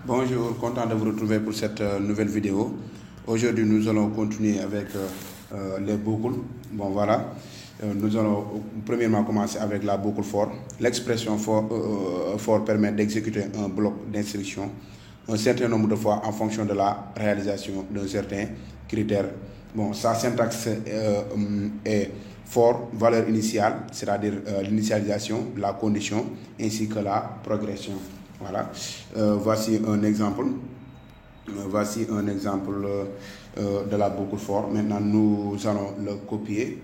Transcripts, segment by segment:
Bonjour, content de vous retrouver pour cette nouvelle vidéo. Aujourd'hui, nous allons continuer avec les boucles. Bon, voilà. Nous allons premièrement commencer avec la boucle for. L'expression for permet d'exécuter un bloc d'instruction un certain nombre de fois en fonction de la réalisation d'un certain critère. Bon, sa syntaxe est for, valeur initiale, c'est-à-dire l'initialisation, la condition, ainsi que la progression. Voilà. Voici un exemple. Voici un exemple de la boucle for. Maintenant, nous allons le copier.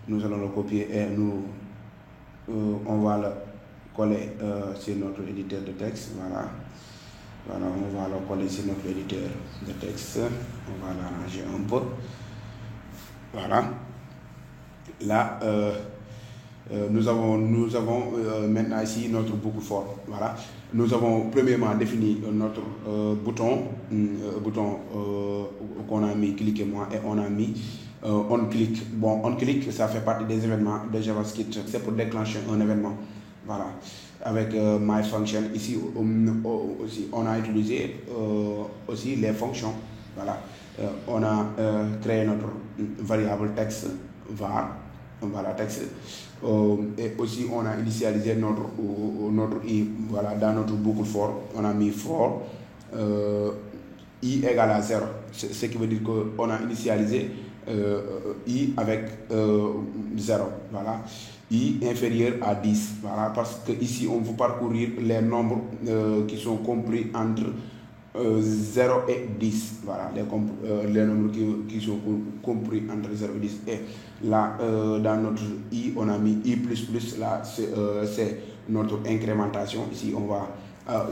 Nous allons le copier et on va le coller sur notre éditeur de texte. Voilà. Voilà, on va le coller sur notre éditeur de texte. On va l'arranger un peu. Voilà. Là, nous avons maintenant ici notre boucle for. Voilà. Nous avons premièrement défini notre bouton qu'on a mis cliquez-moi et on a mis on click. Bon, on click, ça fait partie des événements de JavaScript. C'est pour déclencher un événement. Voilà. Avec my function ici aussi on a utilisé aussi les fonctions. Voilà. On a créé notre variable texte var. Voilà, texte. Et aussi on a initialisé notre i. Voilà, dans notre boucle for on a mis for i égale à 0, ce qui veut dire qu'on a initialisé i avec 0. Voilà. I inférieur à 10. Voilà, parce que ici on veut parcourir les nombres qui sont compris entre 0 et 10. Voilà, les nombres qui sont compris entre 0 et 10. Et là, dans notre i, on a mis i++. Là, c'est notre incrémentation. Ici, on va,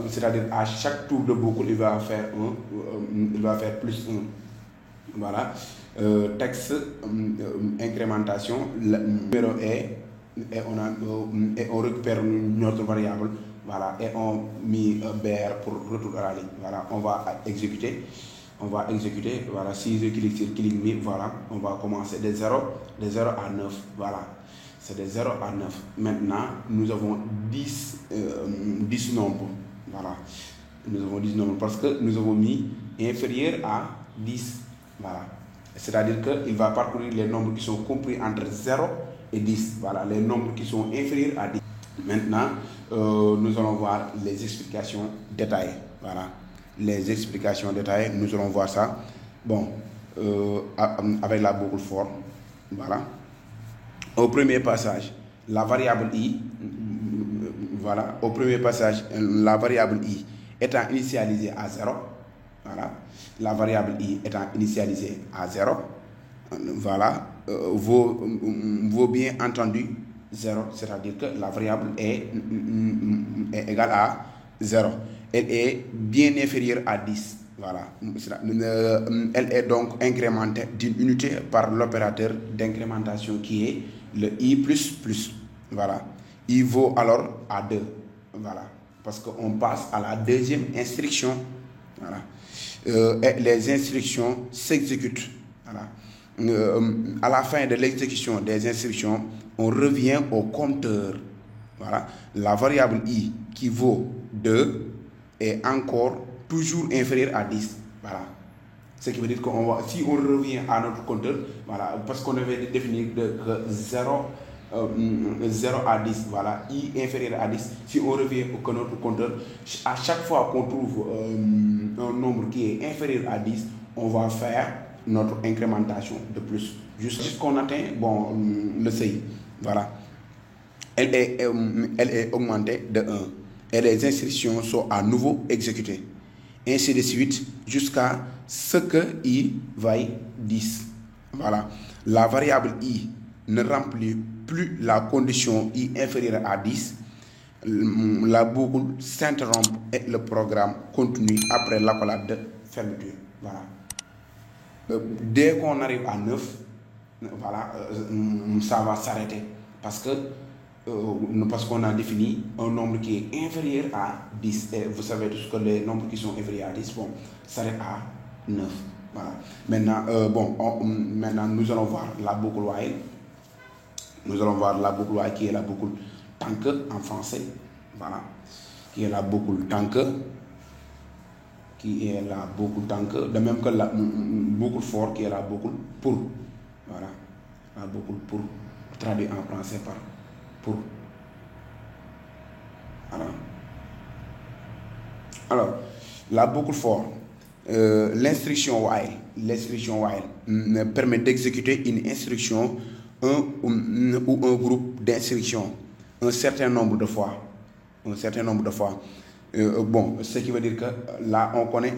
c'est-à-dire à chaque tour de boucle, il va faire plus 1. Voilà. Texte, incrémentation, le numéro est, et on récupère notre variable. Voilà, et on met BR pour retour à la ligne. Voilà, on va exécuter. Voilà, si je clique sur click me, voilà, on va commencer de 0 à 9. Voilà, c'est de 0 à 9. Maintenant, nous avons 10 nombres. Voilà, nous avons 10 nombres parce que nous avons mis inférieur à 10. Voilà, c'est-à-dire qu'il va parcourir les nombres qui sont compris entre 0 et 10. Voilà, les nombres qui sont inférieurs à 10. Maintenant, nous allons voir les explications détaillées. Voilà, les explications détaillées, nous allons voir ça. Bon, avec la boucle for. Voilà. Au premier passage, la variable i. Voilà, au premier passage, la variable i étant initialisée à 0. Voilà, la variable i étant initialisée à 0. Voilà, vaut bien entendu 0, c'est-à-dire que la variable est égale à 0. Elle est bien inférieure à 10. Voilà. Elle est donc incrémentée d'une unité par l'opérateur d'incrémentation qui est le i++. Voilà. Il vaut alors à 2. Voilà. Parce qu'on passe à la deuxième instruction. Voilà. Et les instructions s'exécutent. Voilà. À la fin de l'exécution des instructions, on revient au compteur. Voilà. La variable i qui vaut 2 est encore toujours inférieure à 10. Voilà. Ce qui veut dire que si on revient à notre compteur, voilà, parce qu'on avait défini de 0 à 10, voilà, i inférieur à 10. Si on revient à notre compteur, à chaque fois qu'on trouve un nombre qui est inférieur à 10, on va faire notre incrémentation de plus jusqu'on atteint le seuil. Voilà. Elle est augmentée de 1 et les instructions sont à nouveau exécutées. Ainsi de suite jusqu'à ce que i vaille 10. Voilà. La variable i ne remplit plus la condition i inférieure à 10. La boucle s'interrompt et le programme continue après l'accolade de fermeture. Voilà. Dès qu'on arrive à 9, voilà, ça va s'arrêter parce qu'on a défini un nombre qui est inférieur à 10. Et vous savez tous que les nombres qui sont inférieurs à 10 s'arrêtent à 9. Voilà. Maintenant, maintenant, nous allons voir la boucle while. Nous allons voir la boucle while qui est la boucle tant que en français. Voilà. Qui est la boucle tant que. qui est la boucle tant que, de même que la boucle for qui est la boucle pour. Voilà, la boucle pour, traduit en français par pour. Voilà. Alors, la boucle for, l'instruction while permet d'exécuter une instruction, ou un groupe d'instructions un certain nombre de fois. Bon, ce qui veut dire que là, on connaît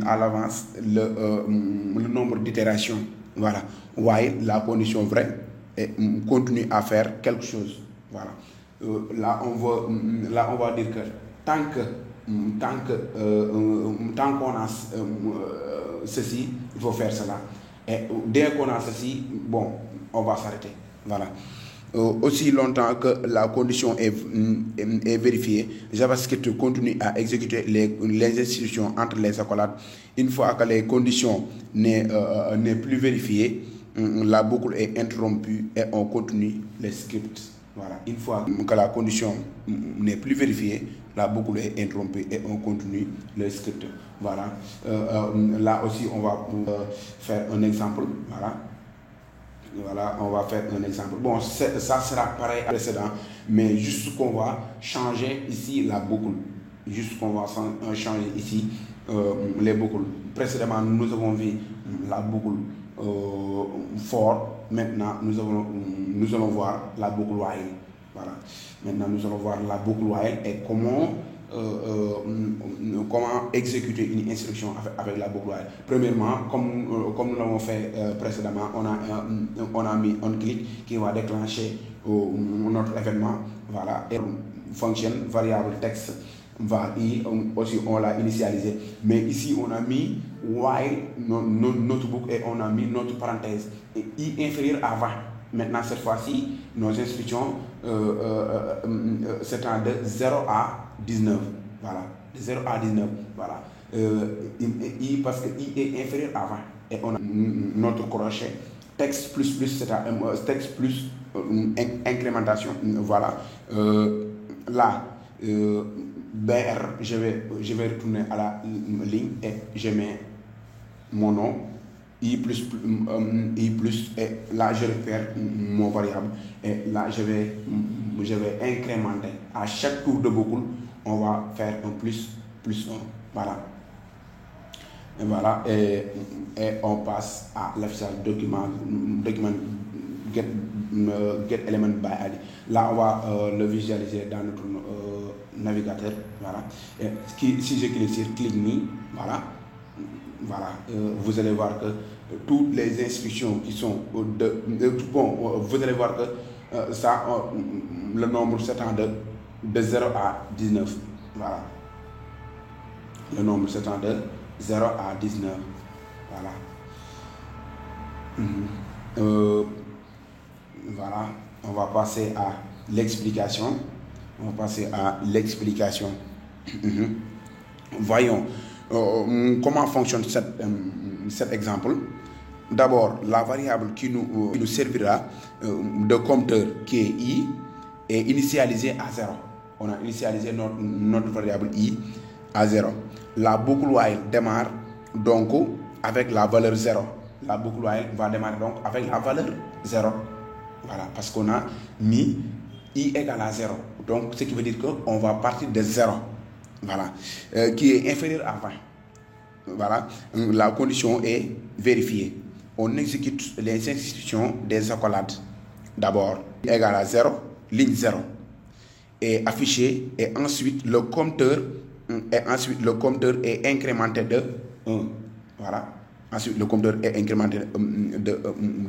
à l'avance le nombre d'itérations. Voilà. While, la condition vraie, et continue à faire quelque chose. Voilà. Là, on va dire que tant qu'on a ceci, il faut faire cela. Et dès qu'on a ceci, bon, on va s'arrêter. Voilà. Aussi longtemps que la condition est vérifiée, JavaScript continue à exécuter les instructions entre les accolades. Une fois que les conditions n'est plus vérifiées, la boucle est interrompue et on continue le script. Voilà. Une fois que la condition n'est plus vérifiée, la boucle est interrompue et on continue le script. Voilà. Là aussi, on va faire un exemple. Voilà, on va faire un exemple. Bon, ça sera pareil à précédent, mais juste qu'on va changer ici la boucle. Juste qu'on va changer ici les boucles. Précédemment, nous avons vu la boucle for. Maintenant, nous allons voir la boucle while. Voilà. Maintenant, nous allons voir la boucle while et comment exécuter une instruction avec la boucle while. Premièrement, comme nous l'avons fait précédemment, on a mis un clic qui va déclencher notre événement. Voilà. Et function variable texte var i aussi on l'a initialisé. Mais ici on a mis while notre boucle et on a mis notre parenthèse et i inférieur à 20. Maintenant cette fois-ci nos instructions s'étendent de 0 à 19. Voilà, de 0 à 19. Voilà. I parce que i est inférieur à 20 et on a notre crochet texte plus c'est-à-dire texte plus incrémentation. Voilà. Là BR, je vais retourner à la ligne et je mets mon nom, I plus, et là je récupère mon variable et là je vais incrémenter. À chaque tour de boucle, on va faire un plus 1. Voilà. Et voilà, et on passe à l'affichage document get element by ID. Là, on va le visualiser dans notre navigateur. Voilà. Et si je clique sur click me, voilà, vous allez voir que toutes les instructions qui sont vous allez voir que le nombre s'étend de 0 à 19. Voilà. Le nombre s'étend de 0 à 19. Voilà. Voilà, on va passer à l'explication. Voyons comment fonctionne cet exemple. D'abord, la variable qui nous servira de compteur qui est i est initialisée à 0. On a initialisé notre variable i à 0. La boucle while démarre donc avec la valeur 0. La boucle while va démarrer donc avec la valeur 0. Voilà, parce qu'on a mis i égale à 0. Donc, ce qui veut dire qu'on va partir de 0. Voilà, qui est inférieur à 20. Voilà, la condition est vérifiée. On exécute les instructions des accolades. D'abord, i égale à 0, ligne 0. Et affiché, et ensuite le compteur est incrémenté de 1. Voilà. Ensuite, le compteur est incrémenté de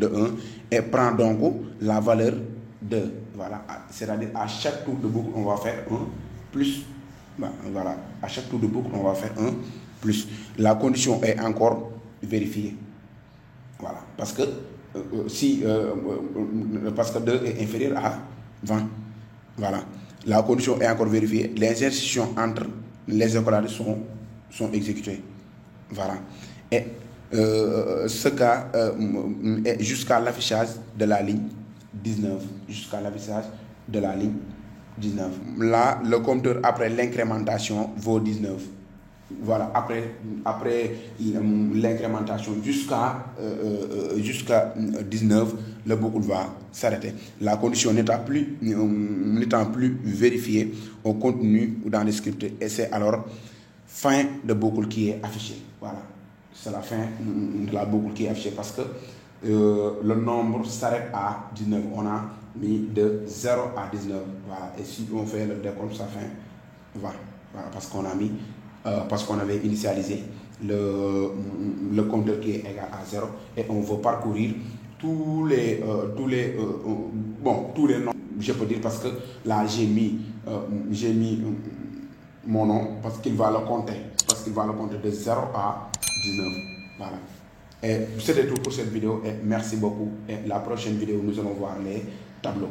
1 et prend donc la valeur 2. Voilà. C'est-à-dire à chaque tour de boucle, on va faire 1 plus. Voilà. À chaque tour de boucle, on va faire 1 plus. La condition est encore vérifiée. Voilà. Parce que parce que 2 est inférieur à 20. Voilà. La condition est encore vérifiée. Les instructions entre les accolades sont exécutées. Voilà. Et ce cas est jusqu'à l'affichage de la ligne 19. Jusqu'à l'affichage de la ligne 19. Là, le compteur après l'incrémentation vaut 19. voilà, après l'incrémentation jusqu'à 19, le boucle va s'arrêter. La condition n'étant plus vérifiée, on continue dans le script et c'est alors fin de boucle qui est affichée. Voilà, c'est la fin de la boucle qui est affichée parce que le nombre s'arrête à 19. On a mis de 0 à 19. Voilà, et si on fait le décompte, ça fait 20. Voilà, parce qu'on a mis parce qu'on avait initialisé le compteur qui est égal à 0 et on veut parcourir tous les noms, je peux dire, parce que là j'ai mis mon nom parce qu'il va le compter de 0 à 19. Voilà. Et c'était tout pour cette vidéo et merci beaucoup. Et la prochaine vidéo, nous allons voir les tableaux.